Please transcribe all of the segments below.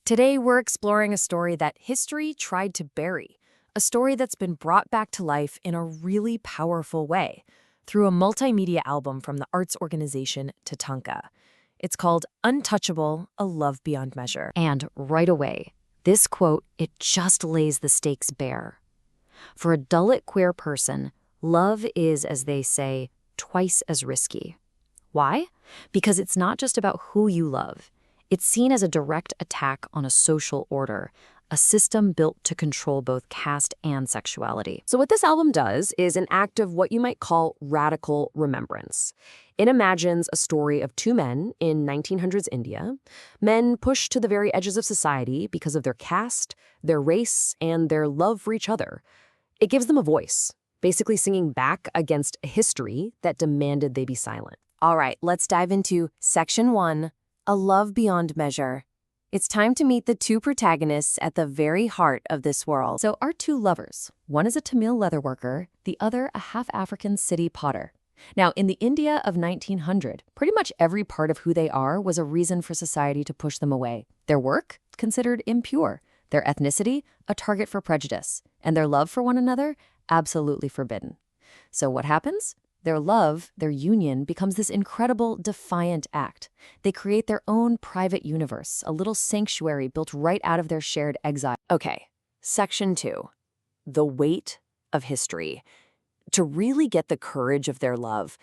Today, we're exploring a story that history tried to bury, a story that's been brought back to life in a really powerful way through a multimedia album from the arts organization TATANKA. It's called Untouchable, A Love Beyond Measure. And right away, this quote, it just lays the stakes bare. For a dullet queer person, love is, as they say, twice as risky. Why? Because it's not just about who you love. It's seen as a direct attack on a social order, a system built to control both caste and sexuality. So what this album does is an act of what you might call radical remembrance. It imagines a story of two men in 1900s India, men pushed to the very edges of society because of their caste, their race, and their love for each other. It gives them a voice, basically singing back against a history that demanded they be silent. All right, let's dive into Section 1, A Love Beyond Measure. It's time to meet the two protagonists at the very heart of this world. So our two lovers, one is a Tamil leatherworker, the other a half-African city potter. Now, in the India of 1900, pretty much every part of who they are was a reason for society to push them away. Their work, considered impure. Their ethnicity, a target for prejudice. And their love for one another, absolutely forbidden. So what happens? Their love, their union, becomes this incredible, defiant act. They create their own private universe, a little sanctuary built right out of their shared exile. Okay, Section 2, the weight of history. To really get the courage of their love,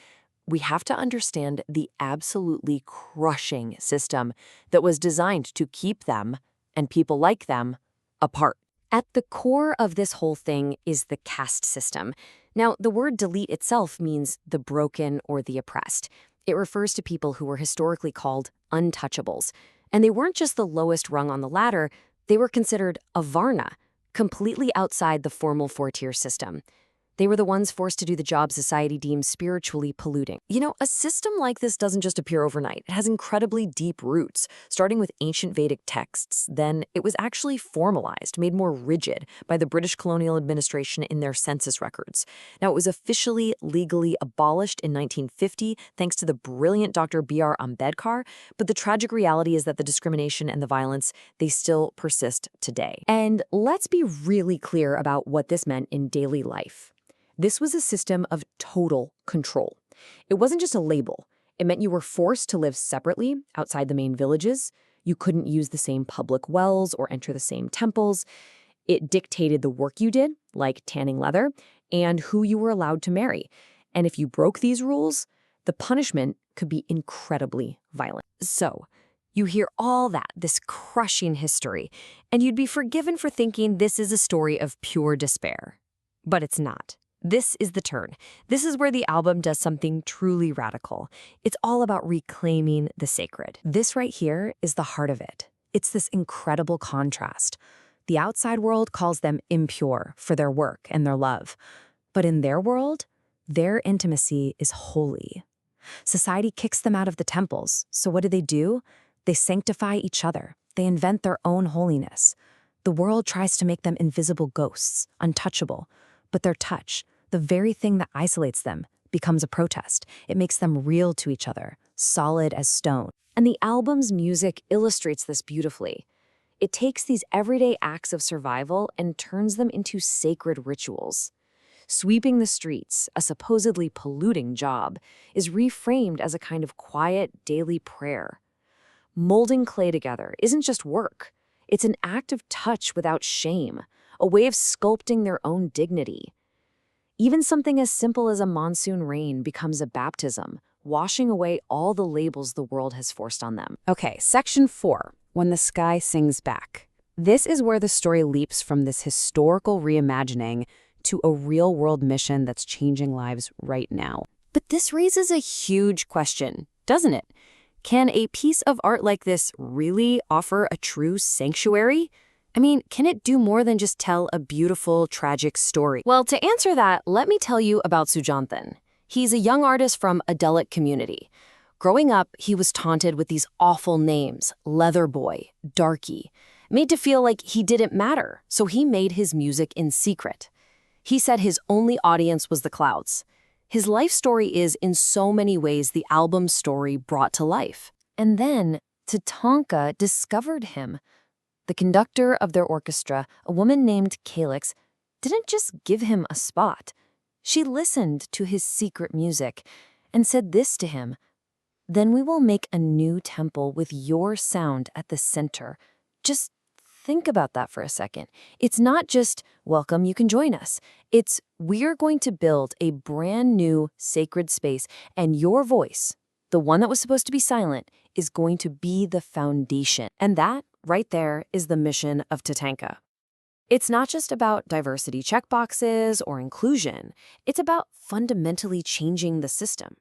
we have to understand the absolutely crushing system that was designed to keep them, and people like them, apart. At the core of this whole thing is the caste system. Now, the word delete itself means the broken or the oppressed. It refers to people who were historically called untouchables. And they weren't just the lowest rung on the ladder, they were considered a varna, completely outside the formal four-tier system. They were the ones forced to do the job society deems spiritually polluting. You know, a system like this doesn't just appear overnight. It has incredibly deep roots, starting with ancient Vedic texts. Then it was actually formalized, made more rigid by the British colonial administration in their census records. Now, it was officially, legally abolished in 1950, thanks to the brilliant Dr. B.R. Ambedkar, but the tragic reality is that the discrimination and the violence, they still persist today. And let's be really clear about what this meant in daily life. This was a system of total control. It wasn't just a label. It meant you were forced to live separately outside the main villages. You couldn't use the same public wells or enter the same temples. It dictated the work you did, like tanning leather, and who you were allowed to marry. And if you broke these rules, the punishment could be incredibly violent. So, you hear all that, this crushing history, and you'd be forgiven for thinking this is a story of pure despair. But it's not. This is the turn. This is where the album does something truly radical. It's all about reclaiming the sacred. This right here is the heart of it. It's this incredible contrast. The outside world calls them impure for their work and their love. But in their world, their intimacy is holy. Society kicks them out of the temples. So what do? They sanctify each other. They invent their own holiness. The world tries to make them invisible ghosts, untouchable. But their touch, the very thing that isolates them, becomes a protest. It makes them real to each other, solid as stone. And the album's music illustrates this beautifully. It takes these everyday acts of survival and turns them into sacred rituals. Sweeping the streets, a supposedly polluting job, is reframed as a kind of quiet daily prayer. Molding clay together isn't just work. It's an act of touch without shame, a way of sculpting their own dignity. Even something as simple as a monsoon rain becomes a baptism, washing away all the labels the world has forced on them. Okay, Section 4, When the Sky Sings Back. This is where the story leaps from this historical reimagining to a real-world mission that's changing lives right now. But this raises a huge question, doesn't it? Can a piece of art like this really offer a true sanctuary? I mean, can it do more than just tell a beautiful, tragic story? Well, to answer that, let me tell you about 𝗧𝗔𝗧𝗔𝗡. He's a young artist from a Dalit community. Growing up, he was taunted with these awful names, Leather Boy, Darky, made to feel like he didn't matter, so he made his music in secret. He said his only audience was the clouds. His life story is, in so many ways, the album's story brought to life. And then, TATANKA discovered him. The conductor of their orchestra, a woman named 𝗧𝗕𝗕, didn't just give him a spot. She listened to his secret music and said this to him: "Then we will make a new temple with your sound at the center." Just think about that for a second. It's not just, "Welcome, you can join us." It's, "We're going to build a brand new sacred space, and your voice, the one that was supposed to be silent, is going to be the foundation." And that, right there, is the mission of TATANKA. It's not just about diversity checkboxes or inclusion. It's about fundamentally changing the system.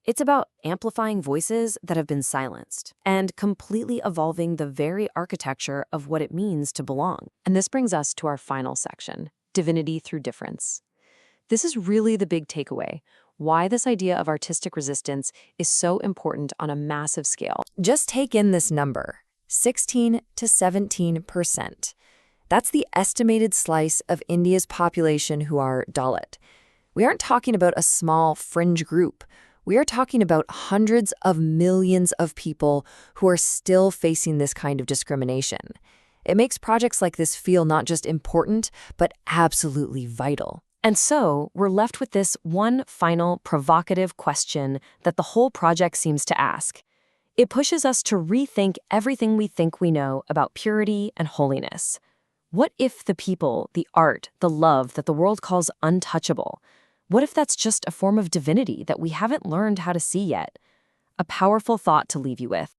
It's about amplifying voices that have been silenced and completely evolving the very architecture of what it means to belong. And this brings us to our final section, divinity through difference. This is really the big takeaway, why this idea of artistic resistance is so important on a massive scale. Just take in this number, 16 to 17%. That's the estimated slice of India's population who are Dalit. We aren't talking about a small fringe group. We are talking about hundreds of millions of people who are still facing this kind of discrimination. It makes projects like this feel not just important, but absolutely vital. And so, we're left with this one final provocative question that the whole project seems to ask. It pushes us to rethink everything we think we know about purity and holiness. What if the people, the art, the love that the world calls untouchable, what if that's just a form of divinity that we haven't learned how to see yet? A powerful thought to leave you with.